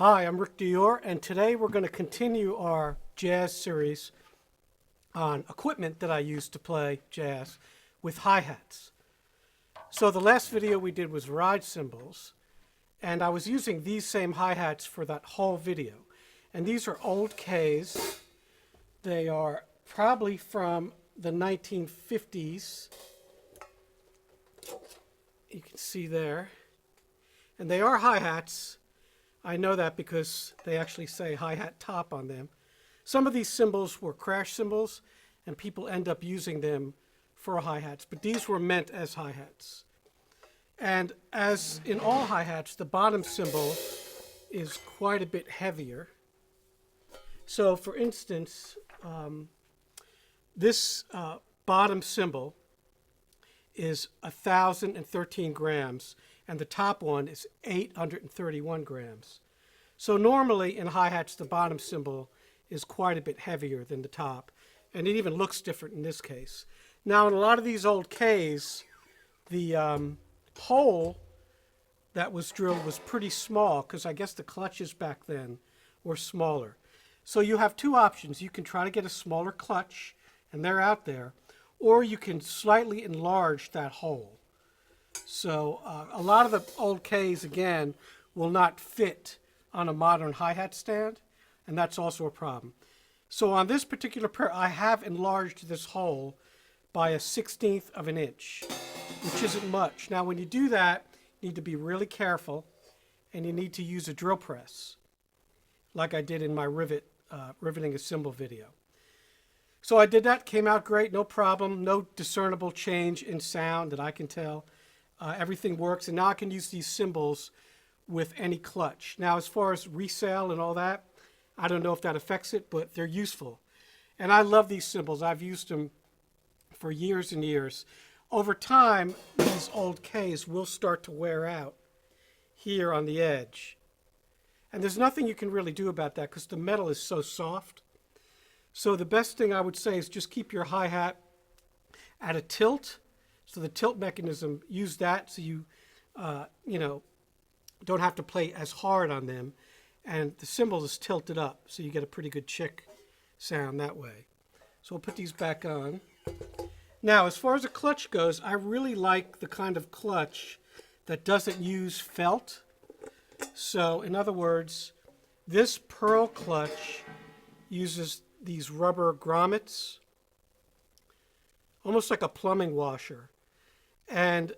Hi, I'm Rick Dior, and today we're going to continue our jazz series on equipment that I use to play jazz with hi-hats. So the last video we did was ride cymbals, and I was using these same hi-hats for that whole video. And these are Old Ks. They are probably from the 1950s. You can see there. And they are hi-hats. I know that because they actually say Hi Hat Top on them. Some of these cymbals were crash cymbals, and people end up using them for hi-hats, but these were meant as hi-hats. And as in all hi-hats, the bottom cymbal is quite a bit heavier. So for instance, this bottom cymbal is 1,013 grams, and the top one is 831 grams. So normally in hi-hats, the bottom cymbal is quite a bit heavier than the top, and it even looks different in this case. Now in a lot of these old Ks, the hole that was drilled was pretty small because I guess the clutches back then were smaller. So you have two options. You can try to get a smaller clutch, and they're out there, or you can slightly enlarge that hole. So a lot of the old Ks, again, will not fit on a modern hi-hat stand, and that's also a problem. So on this particular pair, I have enlarged this hole by a 1/16 of an inch, which isn't much. Now when you do that, you need to be really careful, and you need to use a drill press, like I did in my riveting a cymbal video. So I did that, came out great, no problem, no discernible change in sound that I can tell. Everything works, and now I can use these cymbals with any clutch. Now as far as resale and all that, I don't know if that affects it, but they're useful. And I love these cymbals. I've used them for years and years. Over time, these old Ks will start to wear out here on the edge. And there's nothing you can really do about that because the metal is so soft. So the best thing I would say is just keep your hi-hat at a tilt. So the tilt mechanism, use that so you, don't have to play as hard on them. And the cymbal is tilted up, so you get a pretty good chick sound that way. So we'll put these back on. Now, as far as a clutch goes, I really like the kind of clutch that doesn't use felt. So in other words, this pearl clutch uses these rubber grommets, almost like a plumbing washer. And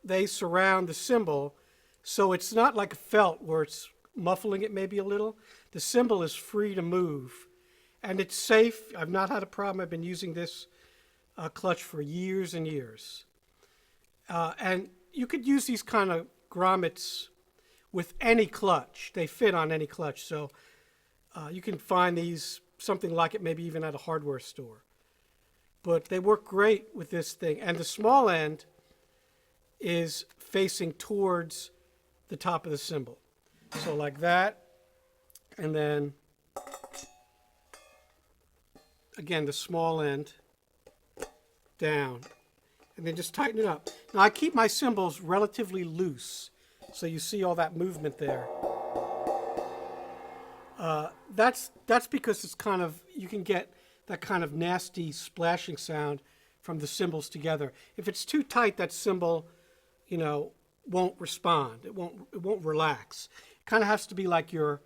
they surround the cymbal, so it's not like a felt where it's muffling it maybe a little. The cymbal is free to move, and it's safe. I've not had a problem. I've been using this clutch for years and years. And you could use these kind of grommets with any clutch. They fit on any clutch, so you can find these, something like it, maybe even at a hardware store. But they work great with this thing, and the small end is facing towards the top of the cymbal. So like that, and then again the small end down, and then just tighten it up. Now I keep my cymbals relatively loose, so you see all that movement there. That's because it's kind of, you can get that kind of nasty splashing sound from the cymbals together. If it's too tight, that cymbal, won't respond. It won't relax. It kind of has to be like your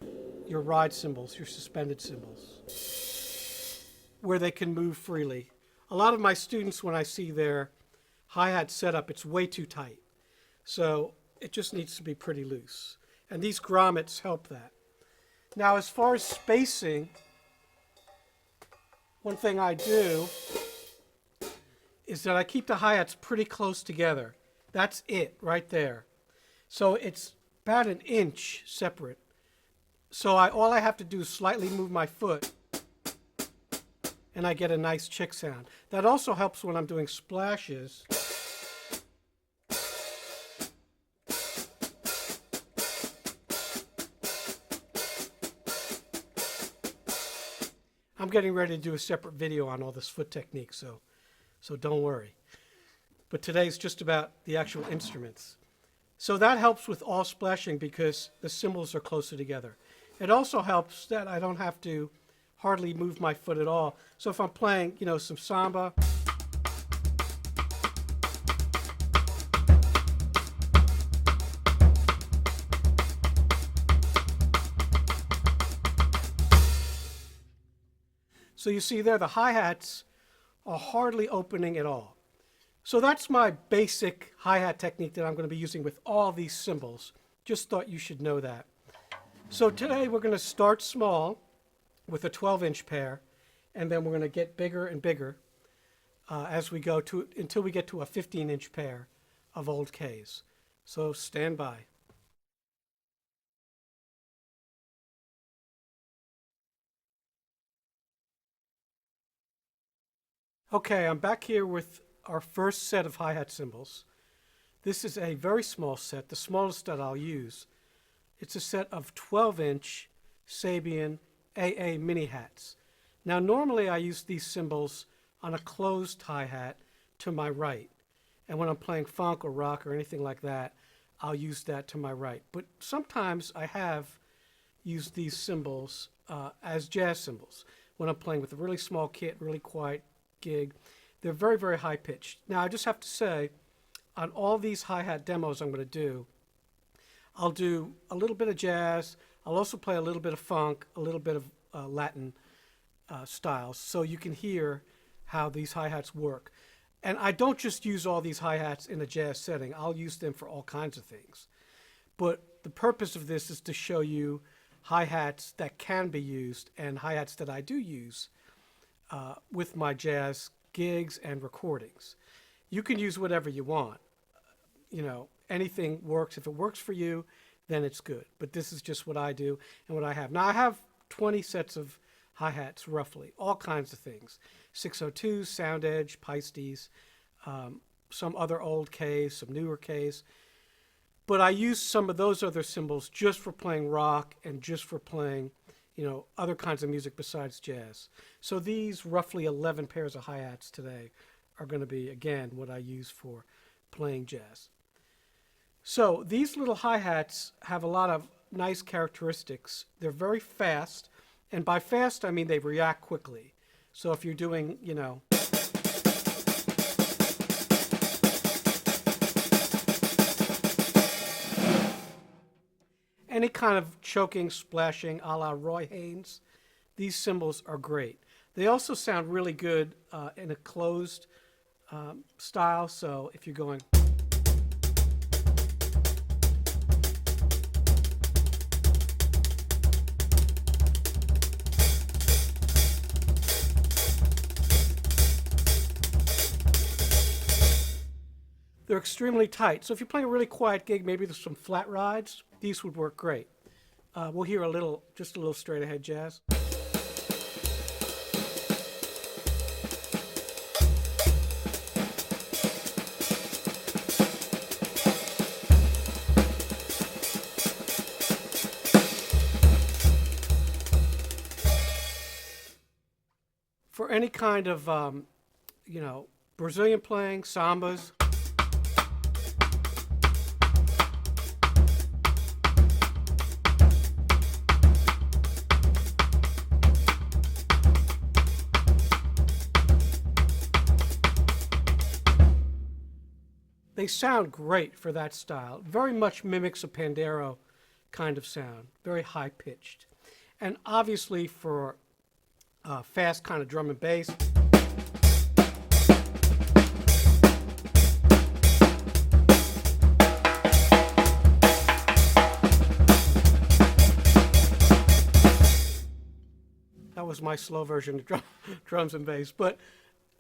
ride cymbals, your suspended cymbals, where they can move freely. A lot of my students, when I see their hi-hat setup, it's way too tight. So it just needs to be pretty loose. And these grommets help that. Now, as far as spacing, one thing I do is that I keep the hi-hats pretty close together. That's it right there. So it's about an inch separate. So all I have to do is slightly move my foot, and I get a nice chick sound. That also helps when I'm doing splashes. I'm getting ready to do a separate video on all this foot technique, so don't worry. But today's just about the actual instruments. So that helps with all splashing because the cymbals are closer together. It also helps that I don't have to hardly move my foot at all. So if I'm playing, some samba, so you see there the hi-hats are hardly opening at all. So that's my basic hi-hat technique that I'm going to be using with all these cymbals. Just thought you should know that. So today we're going to start small with a 12-inch pair, and then we're going to get bigger and bigger as we go until we get to a 15-inch pair of Old Ks. So stand by. Okay, I'm back here with our first set of hi-hat cymbals. This is a very small set, the smallest that I'll use. It's a set of 12-inch Sabian AA Mini-Hats. Now normally I use these cymbals on a closed hi-hat to my right. And when I'm playing funk or rock or anything like that, I'll use that to my right. But sometimes I have used these cymbals as jazz cymbals. When I'm playing with a really small kit, really quiet gig, they're very, very high pitched. Now I just have to say, on all these hi-hat demos I'm going to do, I'll do a little bit of jazz. I'll also play a little bit of funk, a little bit of Latin styles, so you can hear how these hi-hats work. And I don't just use all these hi-hats in a jazz setting. I'll use them for all kinds of things. But the purpose of this is to show you hi-hats that can be used and hi-hats that I do use with my jazz gigs and recordings. You can use whatever you want. Anything works. If it works for you, then it's good. But this is just what I do and what I have. Now I have 20 sets of hi-hats roughly, all kinds of things. 602s, Sound Edge, Paistes, some other old Ks, some newer Ks. But I use some of those other cymbals just for playing rock and just for playing other kinds of music besides jazz. So these roughly 11 pairs of hi-hats today are going to be, again, what I use for playing jazz. So these little hi-hats have a lot of nice characteristics. They're very fast, and by fast I mean they react quickly. So if you're doing, any kind of choking, splashing a la Roy Haynes, these cymbals are great. They also sound really good in a closed style, so if you're going, they're extremely tight. So if you're playing a really quiet gig, maybe there's some flat rides, these would work great. We'll hear just a little straight ahead jazz. For any kind of, Brazilian playing, sambas, they sound great for that style. Very much mimics a pandero kind of sound, very high pitched. And obviously for fast kind of drum and bass, that was my slow version of drums and bass, but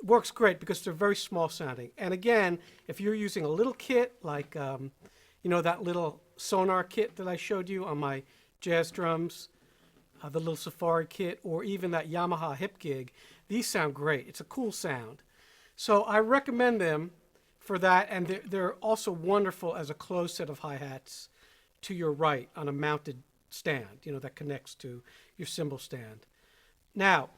works great because they're very small sounding. And again, if you're using a little kit like that little sonar kit that I showed you on my jazz drums, the little Safari kit, or even that Yamaha hip gig, these sound great. It's a cool sound. So I recommend them for that, and they're also wonderful as a closed set of hi-hats to your right on a mounted stand, that connects to your cymbal stand. Now,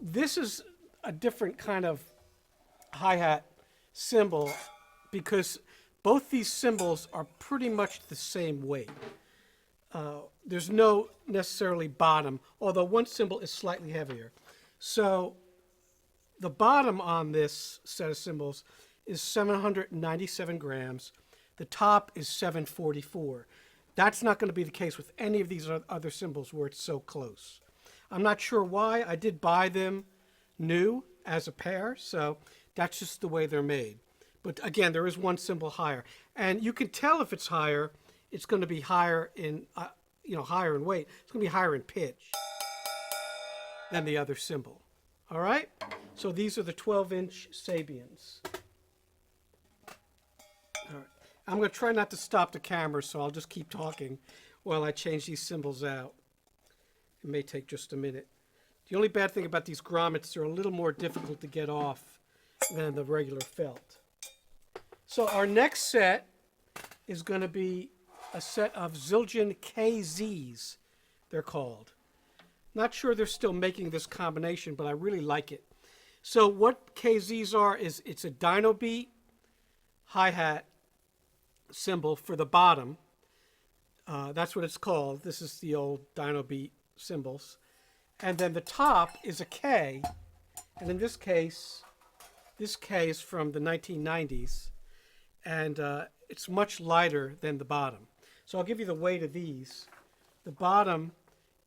this is a different kind of hi-hat cymbal because both these cymbals are pretty much the same weight. there's no necessarily bottom, although one cymbal is slightly heavier. So the bottom on this set of cymbals is 797 grams. The top is 744. That's not going to be the case with any of these other cymbals where it's so close. I'm not sure why. I did buy them new as a pair, so that's just the way they're made. But again, there is one cymbal higher. And you can tell if it's higher, it's going to be higher in, higher in weight. It's going to be higher in pitch than the other cymbal. All right? So these are the 12-inch Sabians. All right. I'm going to try not to stop the camera, so I'll just keep talking while I change these cymbals out. It may take just a minute. The only bad thing about these grommets, they're a little more difficult to get off than the regular felt. So our next set is going to be a set of Zildjian KZs, they're called. Not sure they're still making this combination, but I really like it. So what KZs are is it's a dyno beat hi-hat cymbal for the bottom. That's what it's called. This is the old dyno beat cymbals. And then the top is a K. And in this case, this K is from the 1990s. And it's much lighter than the bottom. So I'll give you the weight of these. The bottom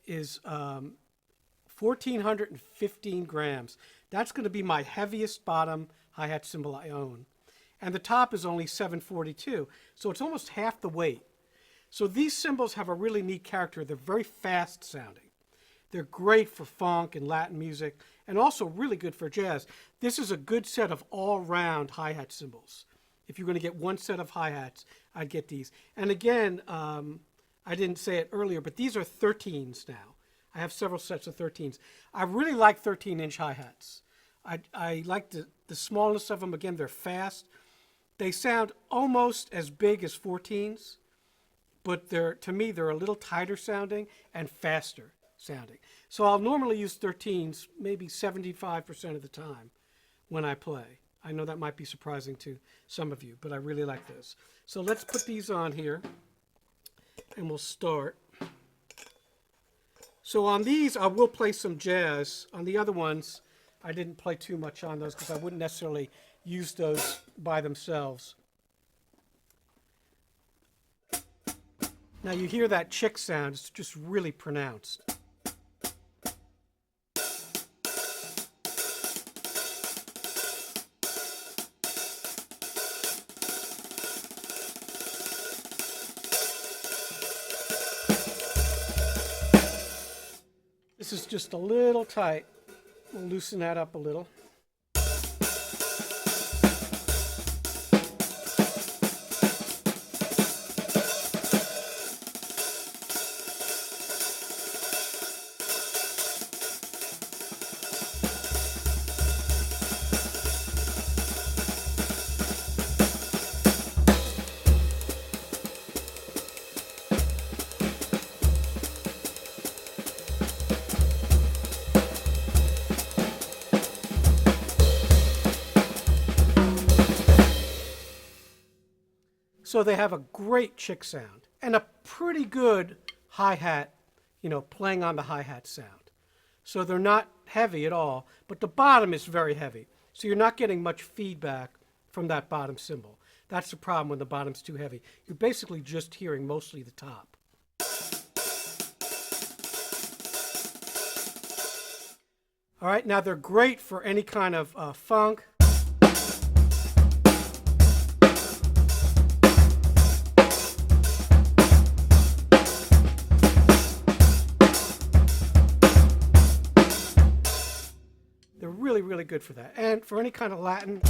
is 1,415 grams. That's going to be my heaviest bottom hi-hat cymbal I own. And the top is only 742, so it's almost half the weight. So these cymbals have a really neat character. They're very fast sounding. They're great for funk and Latin music, and also really good for jazz. This is a good set of all-round hi-hat cymbals. If you're going to get one set of hi-hats, I'd get these. And again, I didn't say it earlier, but these are 13s now. I have several sets of 13s. I really like 13-inch hi-hats. I like the smallness of them. Again, they're fast. They sound almost as big as 14s, but to me, they're a little tighter sounding and faster sounding. So I'll normally use 13s maybe 75% of the time when I play. I know that might be surprising to some of you, but I really like this. So let's put these on here, and we'll start. So on these, I will play some jazz. On the other ones, I didn't play too much on those because I wouldn't necessarily use those by themselves. Now you hear that chick sound, it's just really pronounced. This is just a little tight. We'll loosen that up a little. So they have a great chick sound and a pretty good hi-hat, playing on the hi-hat sound. So they're not heavy at all, but the bottom is very heavy. So you're not getting much feedback from that bottom cymbal. That's the problem when the bottom's too heavy. You're basically just hearing mostly the top. All right, now they're great for any kind of funk. They're really, really good for that. And for any kind of Latin.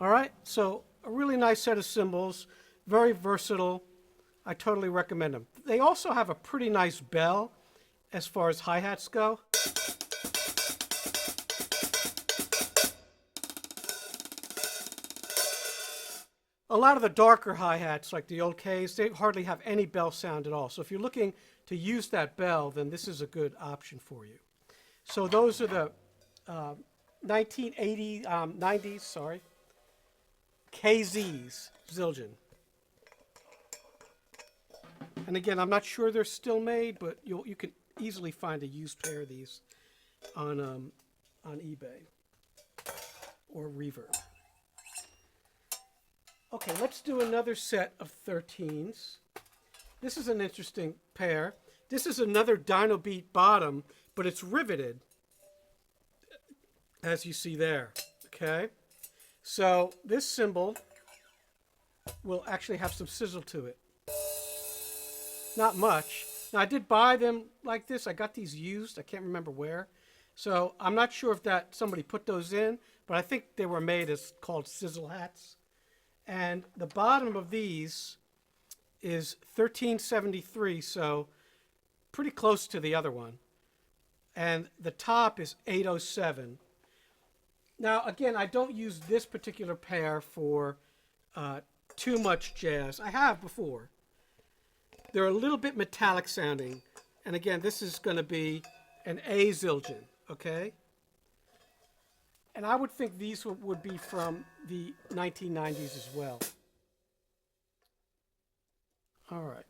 All right, so a really nice set of cymbals, very versatile. I totally recommend them. They also have a pretty nice bell as far as hi-hats go. A lot of the darker hi-hats, like the Old Ks, they hardly have any bell sound at all. So if you're looking to use that bell, then this is a good option for you. So those are the 90s, sorry, KZs, Zildjian. And again, I'm not sure they're still made, but you can easily find a used pair of these on eBay or Reverb. Okay, let's do another set of 13s. This is an interesting pair. This is another Dyno Beat bottom, but it's riveted, as you see there. Okay, so this cymbal will actually have some sizzle to it. Not much. Now, I did buy them like this. I got these used. I can't remember where. So I'm not sure if that somebody put those in, but I think they were made as called sizzle hats. And the bottom of these is 1373, so pretty close to the other one. And the top is 807. Now, again, I don't use this particular pair for too much jazz. I have before. They're a little bit metallic sounding. And again, this is going to be an A Zildjian, okay? And I would think these would be from the 1990s as well. All right.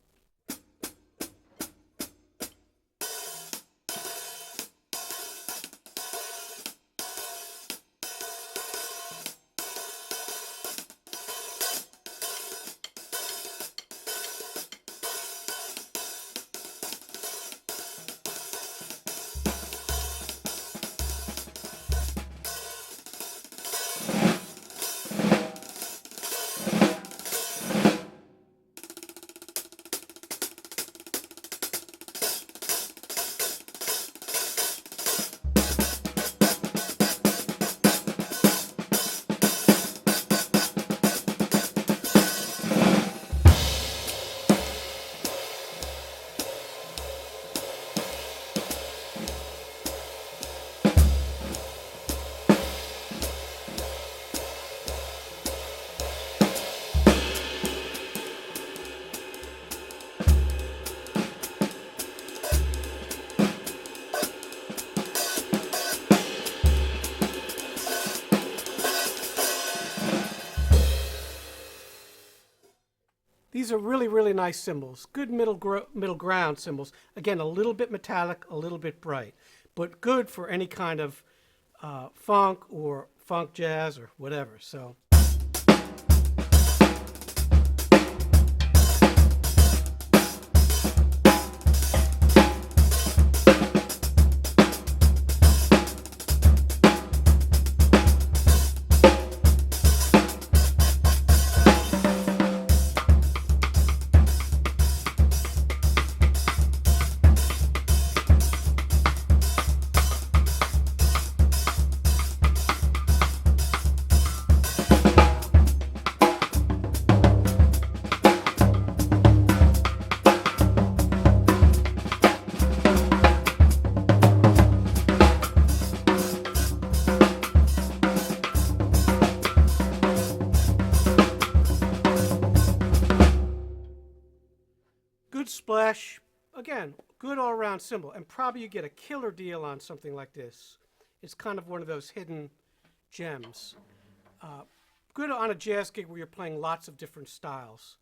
These are really, really nice cymbals. Good middle ground cymbals. Again, a little bit metallic, a little bit bright, but good for any kind of funk or funk jazz or whatever. So. Good splash, again, good all-around cymbal, and probably you get a killer deal on something like this. It's kind of one of those hidden gems. Good on a jazz gig where you're playing lots of different styles,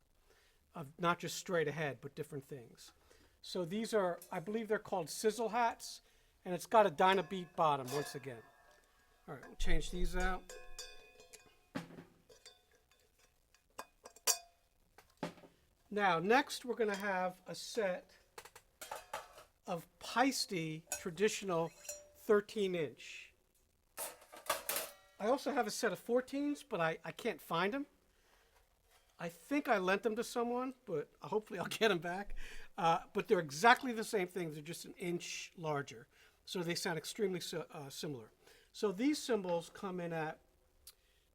of not just straight ahead, but different things. So these are, I believe they're called sizzle hats, and it's got a Dyna Beat bottom once again. All right, we'll change these out. Now, next we're going to have a set of Paiste Traditional 13-inch. I also have a set of 14s, but I can't find them. I think I lent them to someone, but hopefully I'll get them back. But they're exactly the same thing. They're just an inch larger. So they sound extremely similar. So these cymbals come in at,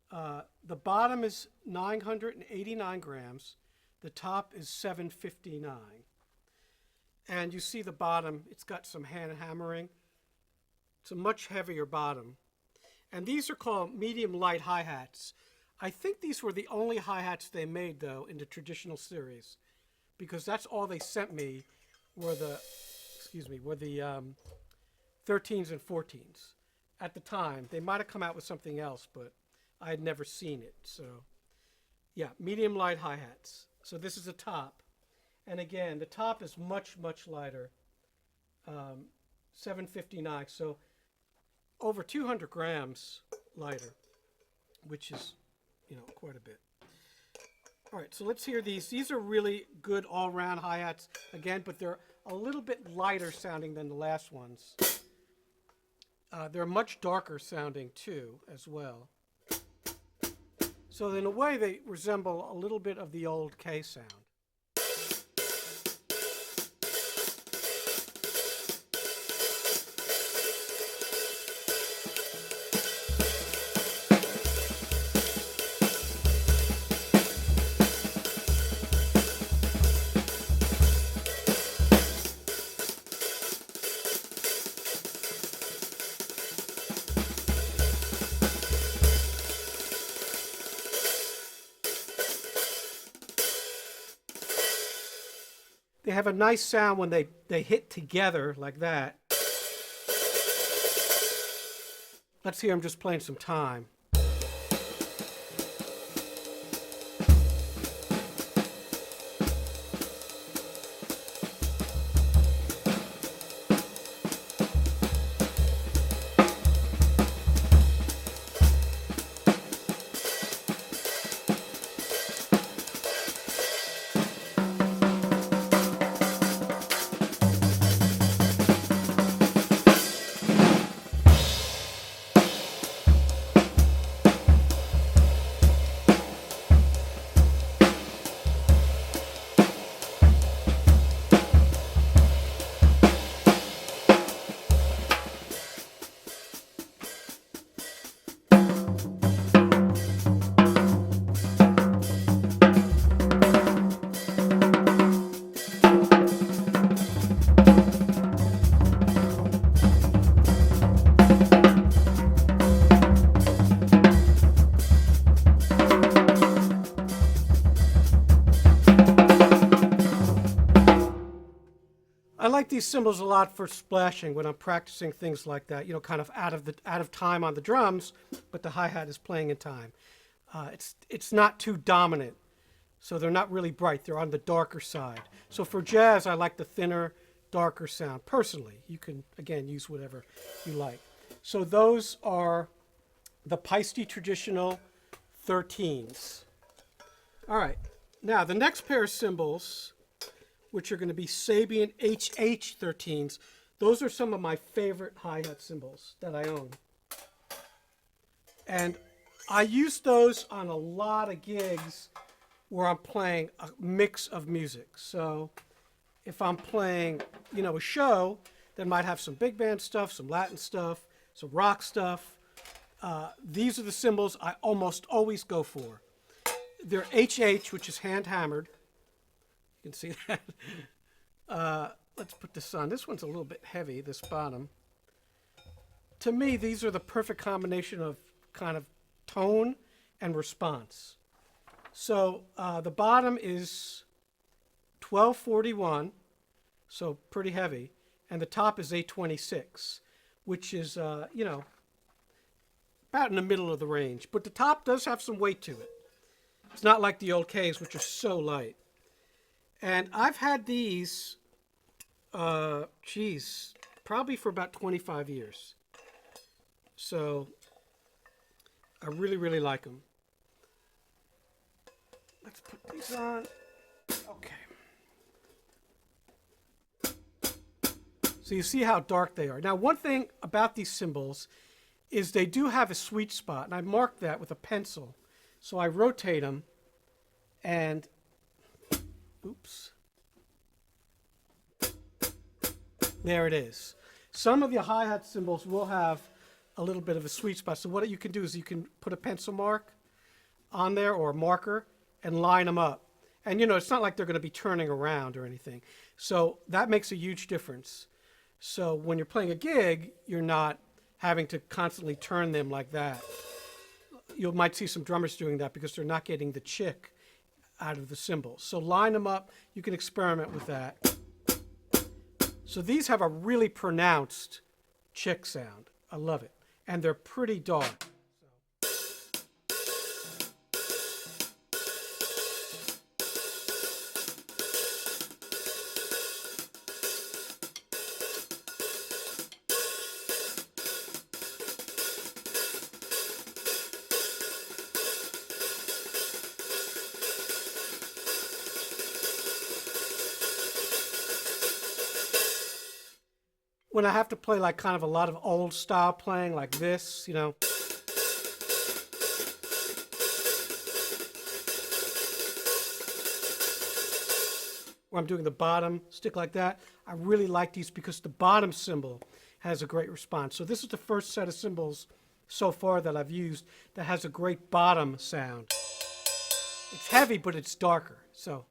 the bottom is 989 grams. The top is 759. And you see the bottom, it's got some hand hammering. It's a much heavier bottom. And these are called medium light hi-hats. I think these were the only hi-hats they made, though, in the traditional series, because that's all they sent me were the, excuse me, were the 13s and 14s. At the time, they might have come out with something else, but I had never seen it. So, yeah, medium light hi-hats. So this is the top. And again, the top is much, much lighter, 759. So over 200 grams lighter, which is, you know, quite a bit. All right, so let's hear these. These are really good all-round hi-hats, again, but they're a little bit lighter sounding than the last ones. They're much darker sounding, too, as well. So in a way, they resemble a little bit of the Old K sound. They have a nice sound when they hit together like that. Let's hear them just playing some time. I like these cymbals a lot for splashing when I'm practicing things like that, you know, kind of out of time on the drums, but the hi-hat is playing in time. It's not too dominant, so they're not really bright. They're on the darker side. So for jazz, I like the thinner, darker sound. Personally, you can, again, use whatever you like. So those are the Paiste Traditional 13s. All right, now the next pair of cymbals, which are going to be Sabian HH 13s. Those are some of my favorite hi-hat cymbals that I own. And I use those on a lot of gigs where I'm playing a mix of music. So if I'm playing, you know, a show that might have some big band stuff, some Latin stuff, some rock stuff, these are the cymbals I almost always go for. They're HH, which is hand hammered. You can see that. Let's put this on. This one's a little bit heavy, this bottom. To me, these are the perfect combination of kind of tone and response. So the bottom is 1241, so pretty heavy, and the top is 826, which is, you know, about in the middle of the range. But the top does have some weight to it. It's not like the Old Ks, which are so light. And I've had these, probably for about 25 years. So I really, really like them. Let's put these on. Okay. So you see how dark they are. Now, one thing about these cymbals is they do have a sweet spot, and I marked that with a pencil. So I rotate them, and oops. There it is. Some of your hi-hat cymbals will have a little bit of a sweet spot. So what you can do is you can put a pencil mark on there or a marker and line them up. And you know, it's not like they're going to be turning around or anything. So that makes a huge difference. So when you're playing a gig, you're not having to constantly turn them like that. You might see some drummers doing that because they're not getting the chick out of the cymbals. So line them up. You can experiment with that. So these have a really pronounced chick sound. I love it. And they're pretty dark. When I have to play like kind of a lot of old style playing like this, you know. Where I'm doing the bottom stick like that, I really like these because the bottom cymbal has a great response. So this is the first set of cymbals so far that I've used that has a great bottom sound. It's heavy, but it's darker, so.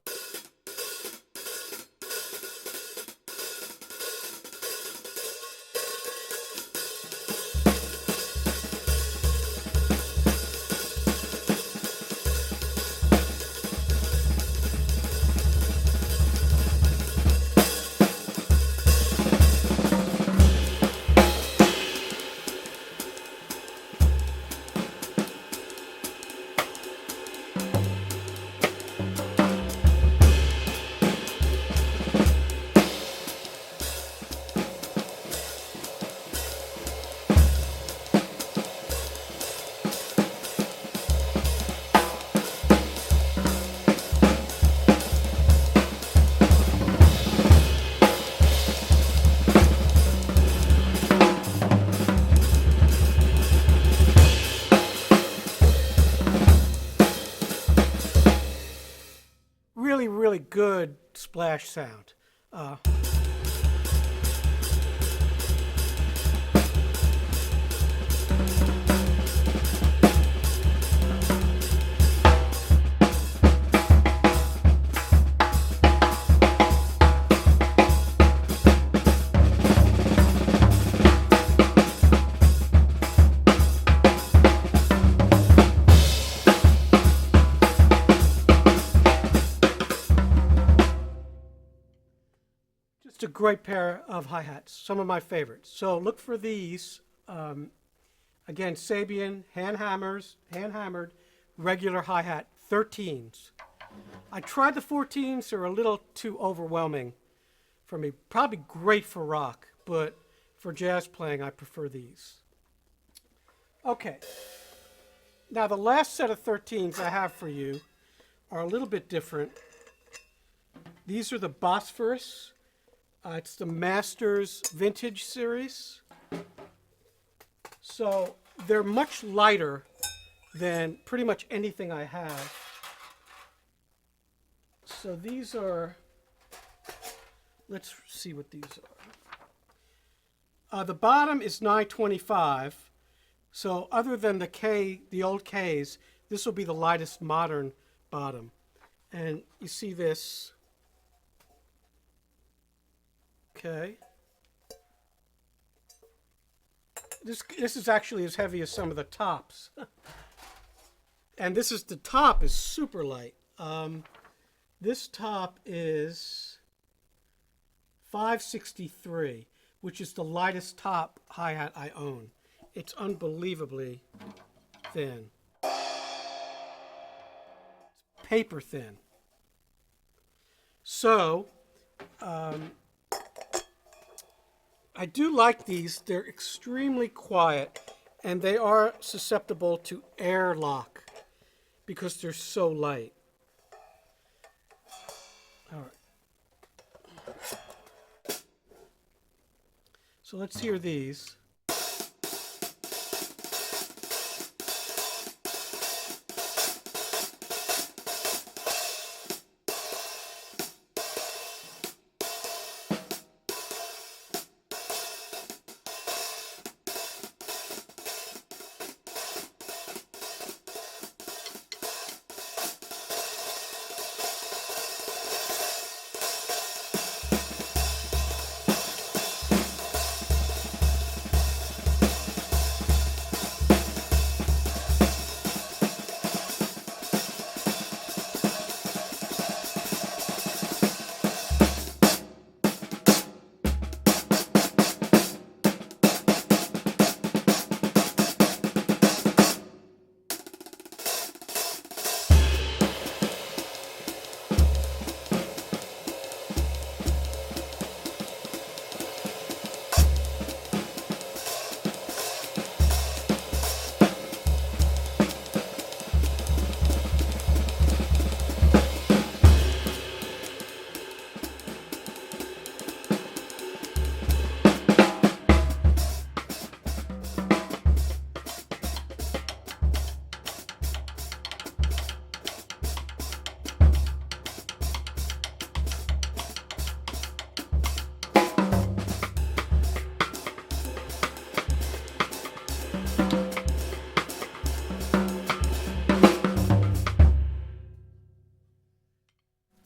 Really good splash sound. Just a great pair of hi-hats, some of my favorites. So look for these. Again, Sabian hand-hammered regular hi-hat 13s. I tried the 14s, they're a little too overwhelming for me. Probably great for rock, but for jazz playing, I prefer these. Okay, now the last set of 13s I have for you are a little bit different. These are the Bosphorus. It's the Masters Vintage series. So they're much lighter than pretty much anything I have. So these are, let's see what these are. The bottom is 925. So other than the old Ks, this will be the lightest modern bottom. And you see this. Okay. This is actually as heavy as some of the tops. And the top is super light. This top is 563, which is the lightest top hi-hat I own. It's unbelievably thin. It's paper thin. So, I do like these. They're extremely quiet, and they are susceptible to air lock because they're so light. All right. So let's hear these.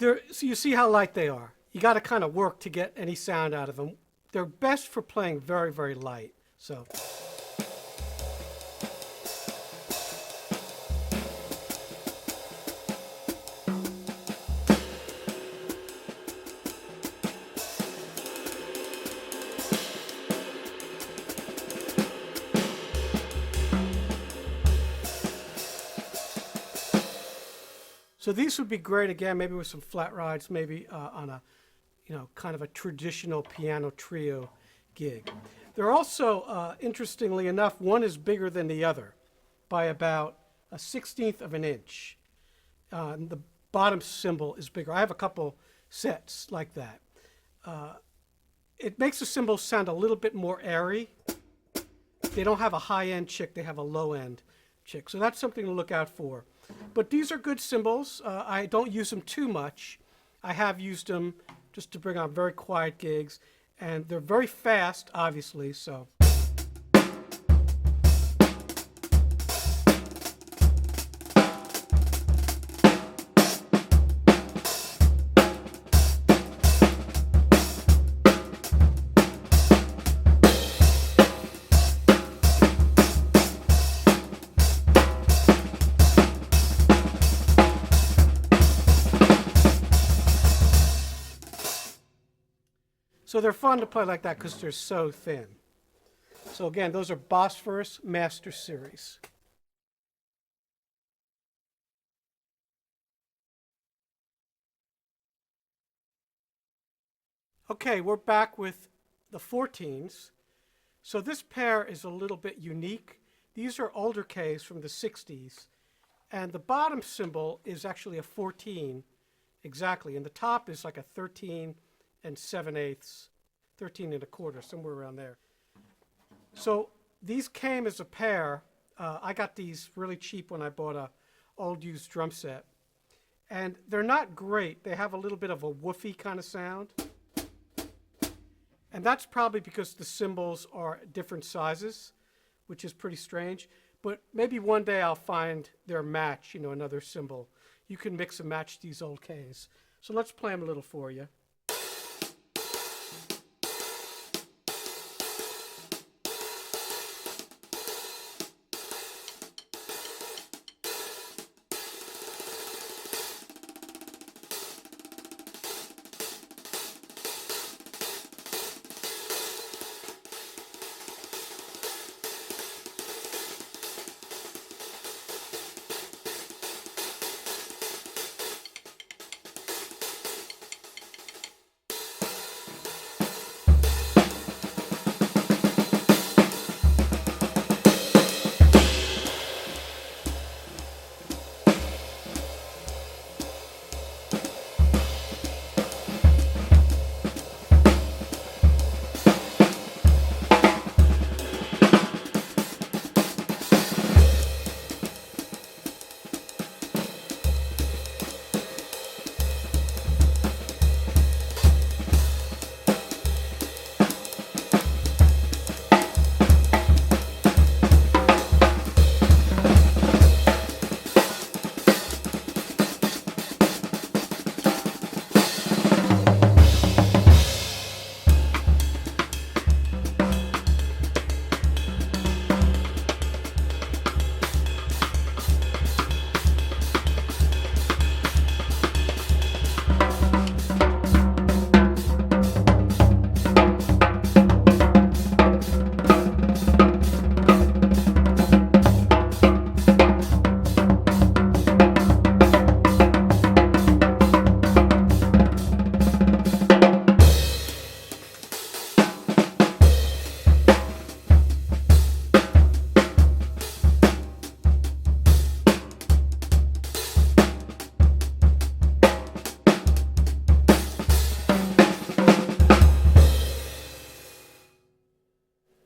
So you see how light they are. You got to kind of work to get any sound out of them. They're best for playing very, very light. So. So these would be great again, maybe with some flat rides, maybe on a, kind of a traditional piano trio gig. They're also, interestingly enough, one is bigger than the other by about a 1/16 of an inch. The bottom cymbal is bigger. I have a couple sets like that. It makes the cymbals sound a little bit more airy. They don't have a high-end chick, they have a low-end chick. So that's something to look out for. But these are good cymbals. I don't use them too much. I have used them just to bring on very quiet gigs. And they're very fast, obviously, so. So they're fun to play like that because they're so thin. So again, those are Bosphorus Master Series. Okay, we're back with the 14s. So this pair is a little bit unique. These are older Ks from the 60s. And the bottom cymbal is actually a 14 exactly. And the top is like a 13 and 7/8, 13 and a quarter, somewhere around there. So these came as a pair. I got these really cheap when I bought a old used drum set. And they're not great. They have a little bit of a woofy kind of sound. And that's probably because the cymbals are different sizes, which is pretty strange. But maybe one day I'll find their match, another cymbal. You can mix and match these old Ks. So let's play them a little for you.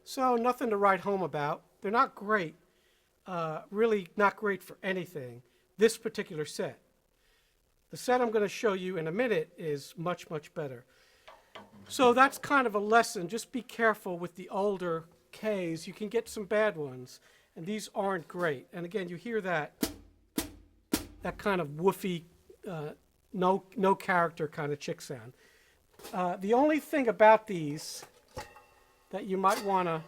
So nothing to write home about. They're not great, really not great for anything, this particular set. The set I'm going to show you in a minute is much, much better. So that's kind of a lesson. Just be careful with the older Ks. You can get some bad ones, and these aren't great. And again, you hear that kind of woofy no character kind of chick sound. The only thing about these that you might want to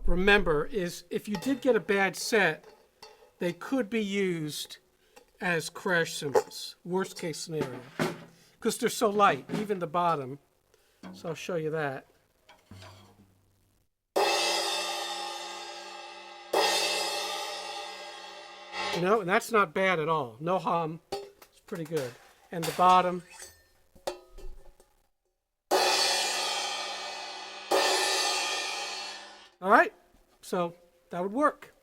remember is if you did get a bad set, they could be used as crash cymbals, worst case scenario, because they're so light, even the bottom. So I'll show you that. You know, and that's not bad at all. No hum. It's pretty good. And the bottom. All right, so that would work.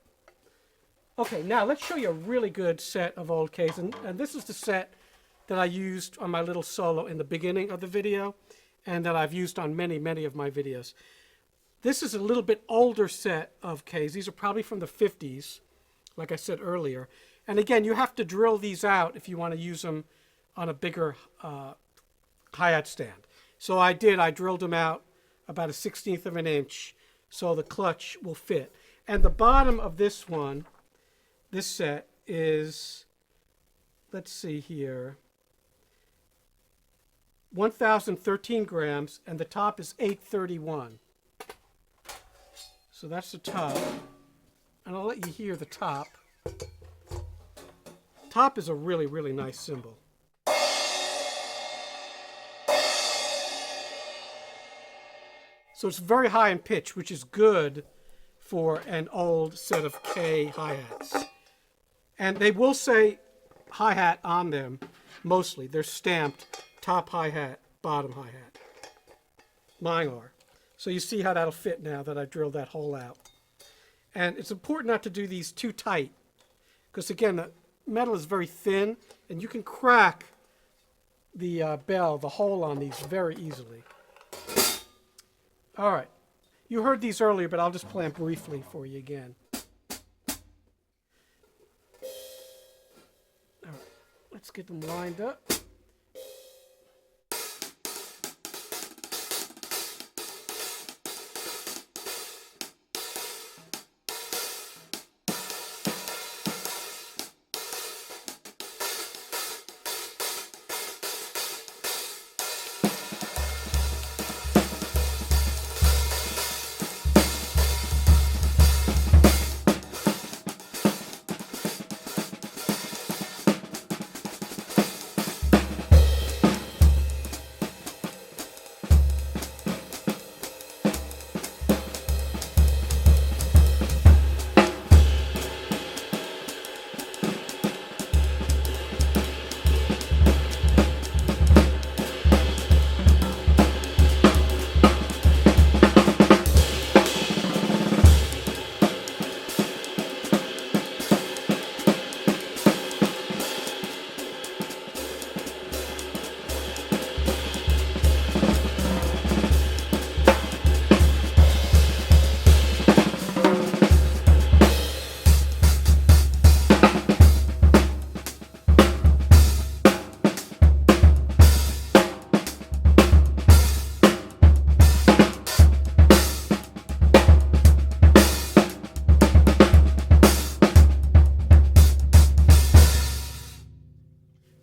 Okay, now let's show you a really good set of Old Ks. And this is the set that I used on my little solo in the beginning of the video, and that I've used on many, many of my videos. This is a little bit older set of Ks. These are probably from the 50s, like I said earlier. And again, you have to drill these out if you want to use them on a bigger hi-hat stand. So I drilled them out about 1/16 of an inch so the clutch will fit. And the bottom of this one, this set is, let's see here, 1,013 grams, and the top is 831. So that's the top. And I'll let you hear the top. Top is a really, really nice cymbal. So it's very high in pitch, which is good for an old set of K hi-hats. And they will say hi-hat on them, mostly. They're stamped top hi-hat, bottom hi-hat. Mine are. So you see how that'll fit now that I drilled that hole out. And it's important not to do these too tight, because again, the metal is very thin, and you can crack the bell, the hole on these very easily. All right. You heard these earlier, but I'll just play them briefly for you again. All right. Let's get them lined up.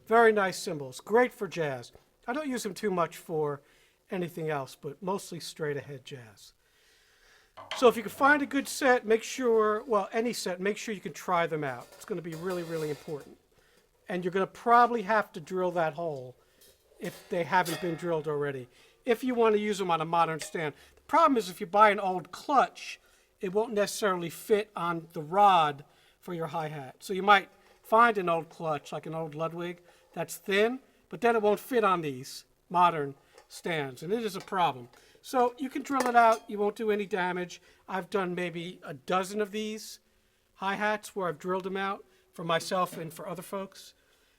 Very nice cymbals, great for jazz. I don't use them too much for anything else, but mostly straight ahead jazz. So if you can find a good set, make sure, well, any set, make sure you can try them out. It's going to be really, really important. And you're going to probably have to drill that hole if they haven't been drilled already, if you want to use them on a modern stand. The problem is if you buy an old clutch, it won't necessarily fit on the rod for your hi-hat. So you might find an old clutch, like an old Ludwig, that's thin, but then it won't fit on these modern stands, and it is a problem. So you can drill it out, you won't do any damage. I've done maybe a dozen of these hi-hats where I've drilled them out for myself and for other folks.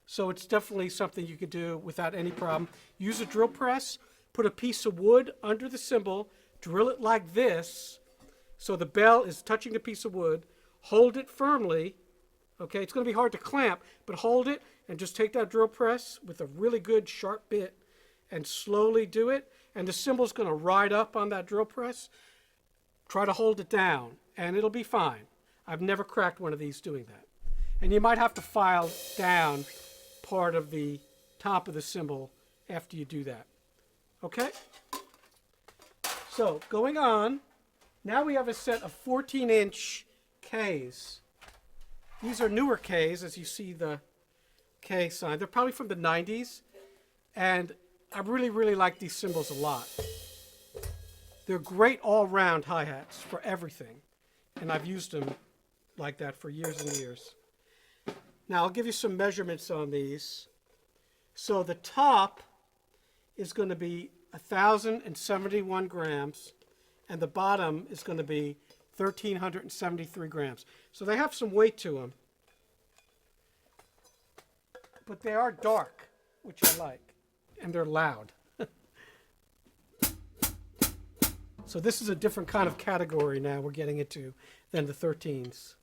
So it's definitely something you could do without any problem. Use a drill press, put a piece of wood under the cymbal, drill it like this, so the bell is touching the piece of wood, hold it firmly. Okay, it's going to be hard to clamp, but hold it and just take that drill press with a really good sharp bit and slowly do it. And the cymbal's going to ride up on that drill press. Try to hold it down, and it'll be fine. I've never cracked one of these doing that. And you might have to file down part of the top of the cymbal after you do that. Okay? So, going on, now we have a set of 14-inch Ks. These are newer Ks, as you see the K sign. They're probably from the 90s, and I really, really like these cymbals a lot. They're great all-round hi-hats for everything, and I've used them like that for years and years. Now, I'll give you some measurements on these. So the top is going to be 1,071 grams, and the bottom is going to be 1,373 grams. So they have some weight to them, but they are dark, which I like, and they're loud. So this is a different kind of category now we're getting into than the 13s.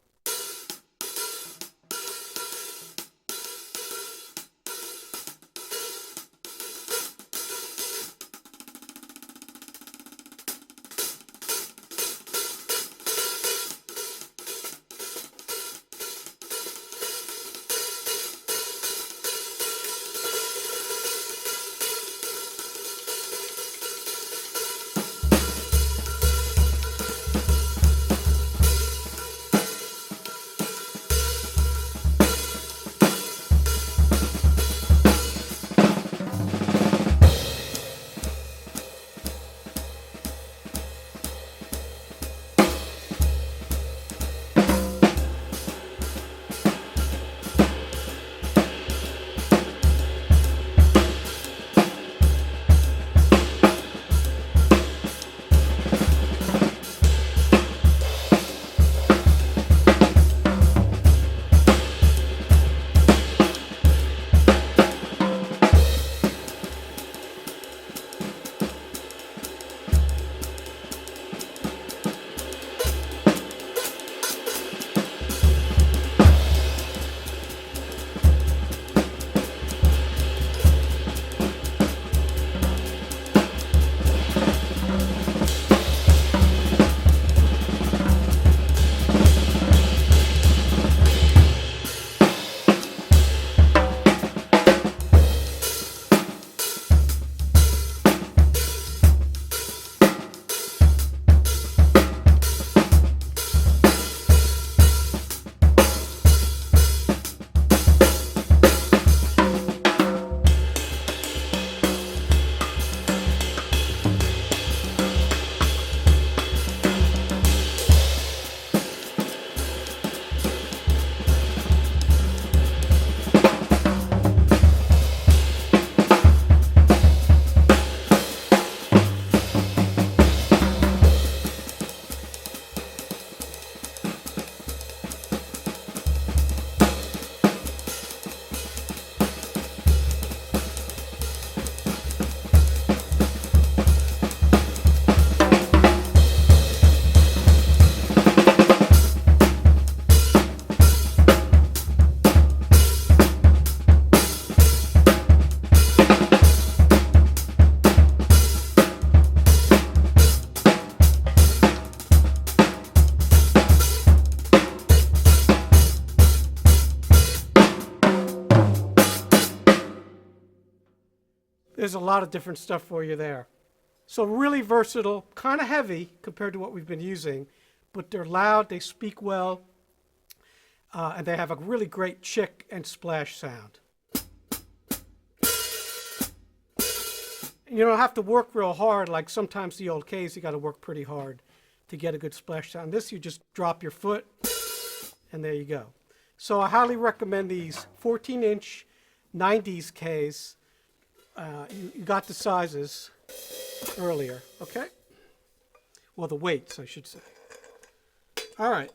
There's a lot of different stuff for you there. So really versatile, kind of heavy compared to what we've been using, but they're loud, they speak well, and they have a really great chick and splash sound. And you don't have to work real hard, like sometimes the old Ks, you got to work pretty hard to get a good splash sound. This, you just drop your foot, and there you go. So I highly recommend these 14-inch 90s Ks. You got the sizes earlier, okay? Well, the weights, I should say. All right.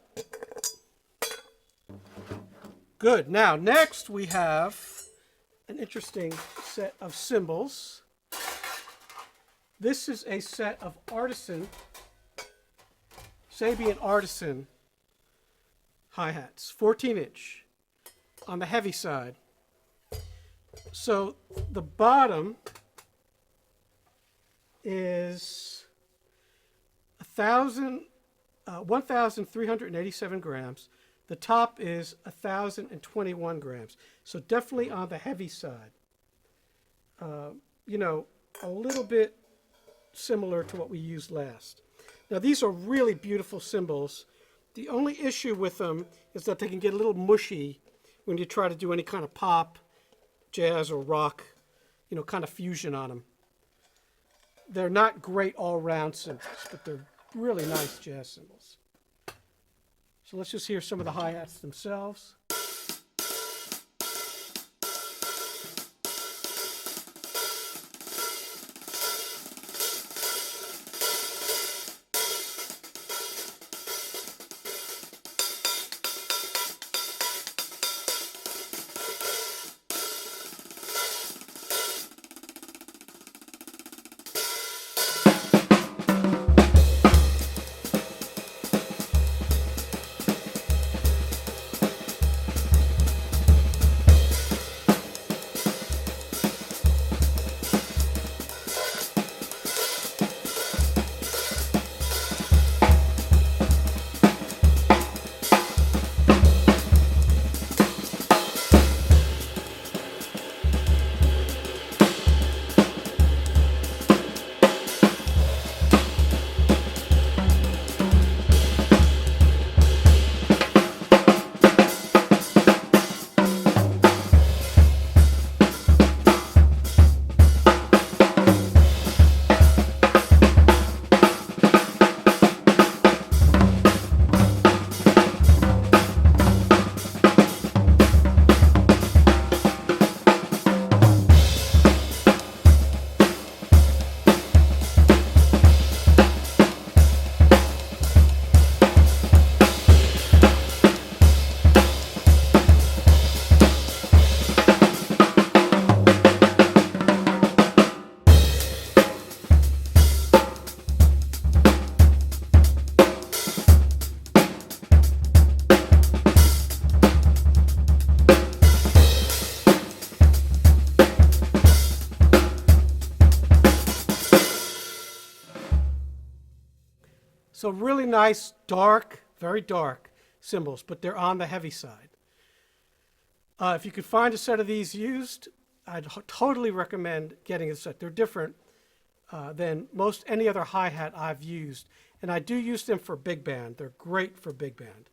Good. Now, next we have an interesting set of cymbals. This is a set of artisan, Sabian Artisan hi-hats, 14-inch, on the heavy side. So the bottom is 1,387 grams. The The top is 1,021 grams, so definitely on the heavy side. You know, a little bit similar to what we used last. Now these are really beautiful cymbals. The only issue with them is that they can get a little mushy when you try to do any kind of pop, jazz, or rock, you know, kind of fusion on them. They're not great all-round cymbals, but they're really nice jazz cymbals. So let's just hear some of the hi-hats themselves. So really nice, dark, very dark cymbals, but they're on the heavy side. If you could find a set of these used, I'd totally recommend getting a set. They're different than most any other hi-hat I've used. And I do use them for big band. They're great for big band.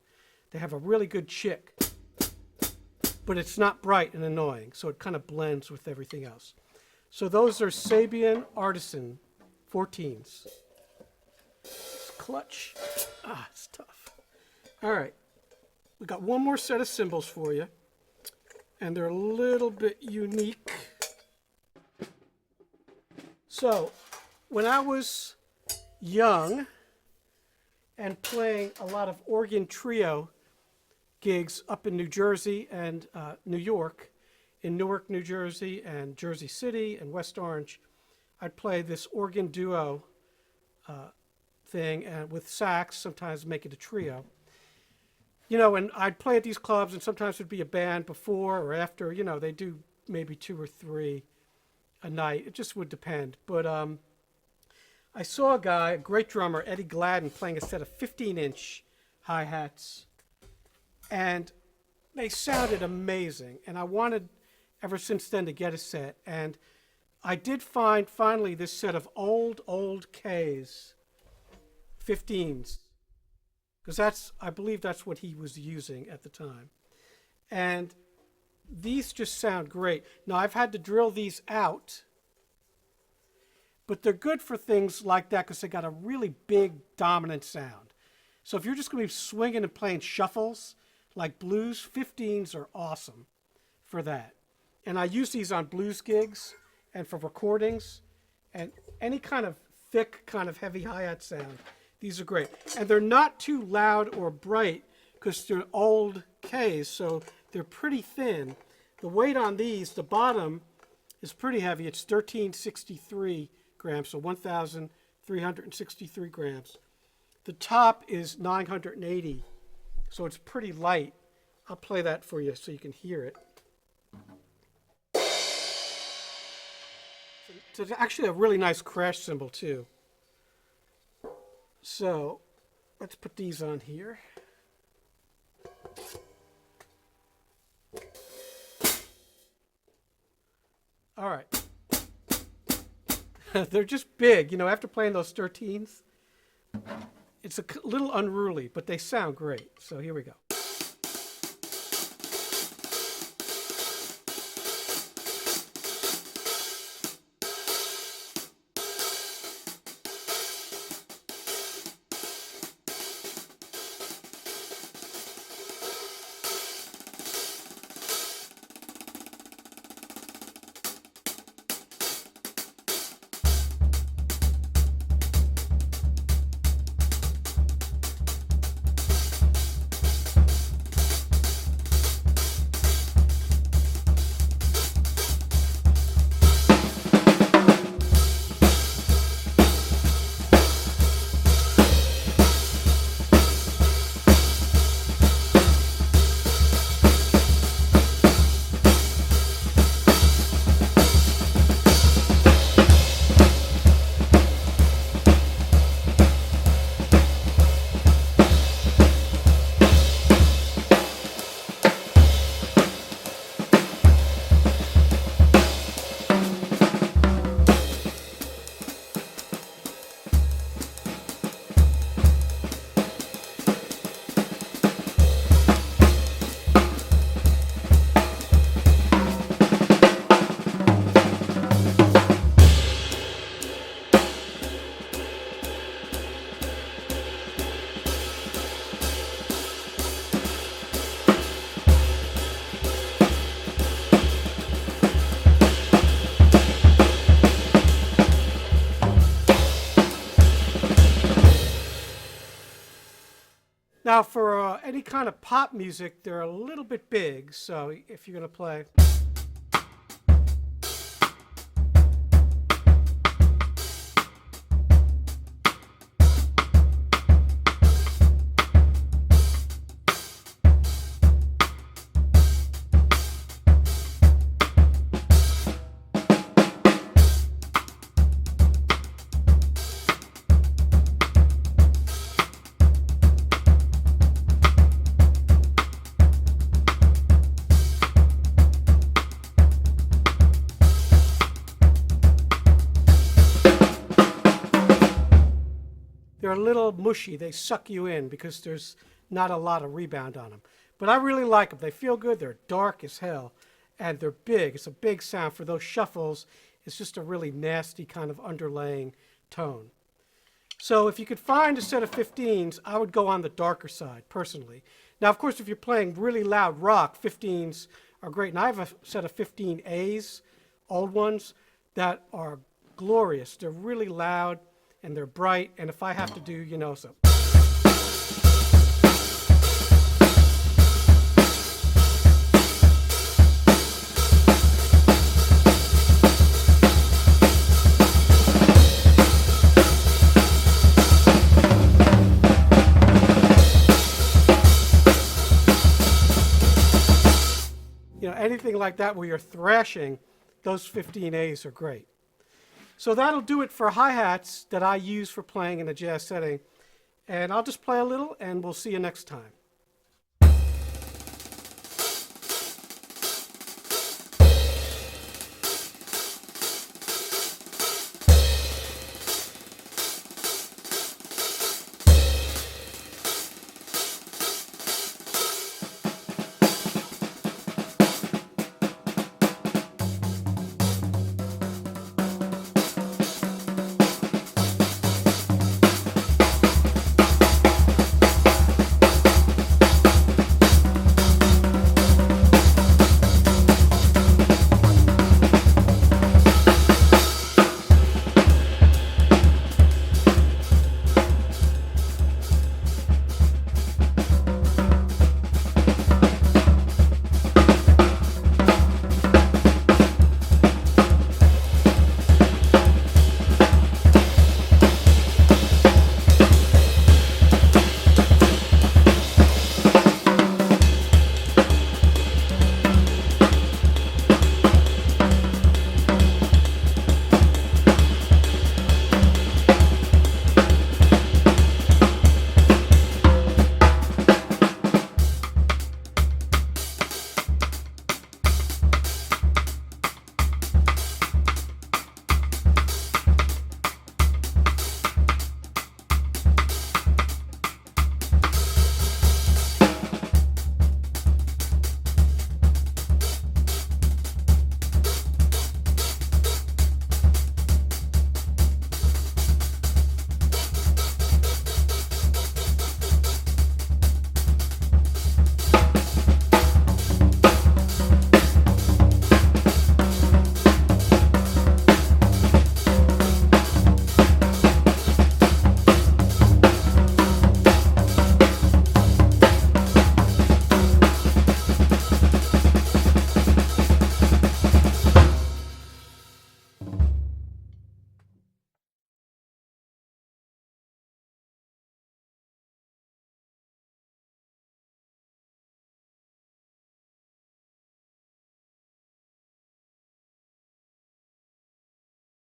They have a really good chick, but it's not bright and annoying, so it kind of blends with everything else. So those are Sabian Artisan 14s. Clutch. Ah, it's tough. All right. We got one more set of cymbals for you, and they're a little bit unique. So, when I was young and playing a lot of organ trio gigs up in New Jersey and New York, in Newark, New Jersey, and Jersey City and West Orange, I'd play this organ duo thing and with sax, sometimes make it a trio. You know, and I'd play at these clubs, and sometimes it'd be a band before or after. You know, they do maybe 2 or 3 a night. It just would depend. But I saw a guy, a great drummer, Eddie Gladden, playing a set of 15-inch hi-hats, and they sounded amazing. And I wanted, ever since then, to get a set. And I did find, finally, this set of old K's 15s. Because I believe that's what he was using at the time. And these just sound great. Now, I've had to drill these out, but they're good for things like that because they got a really big, dominant sound. So if you're just going to be swinging and playing shuffles, like blues, 15s are awesome for that. And I use these on blues gigs and for recordings and any kind of thick, kind of heavy hi-hat sound. These are great. And they're not too loud or bright because they're old Ks, so they're pretty thin. The weight on these, the bottom is pretty heavy. It's 1,363 grams, so 1,363 grams. The top is 980, so it's pretty light. I'll play that for you so you can hear it. So it's actually a really nice crash cymbal, too. So let's put these on here. All right. They're just big. You know, after playing those 13s, it's a little unruly, but they sound great. So here we go. Now, for any kind of pop music, they're a little bit big. So if you're going to play. They're a little mushy. They suck you in because there's not a lot of rebound on them. But I really like them. They feel good. They're dark as hell. And they're big. It's a big sound. For those shuffles, it's just a really nasty kind of underlaying tone. So if you could find a set of 15s, I would go on the darker side, personally. Now, of course, if you're playing really loud rock, 15s are great. And I have a set of 15As, old ones, that are glorious. They're really loud. And they're bright, and if I have to do, you know, so. You know, anything like that where you're thrashing, those 15As are great. So that'll do it for hi-hats that I use for playing in a jazz setting. And I'll just play a little, and we'll see you next time.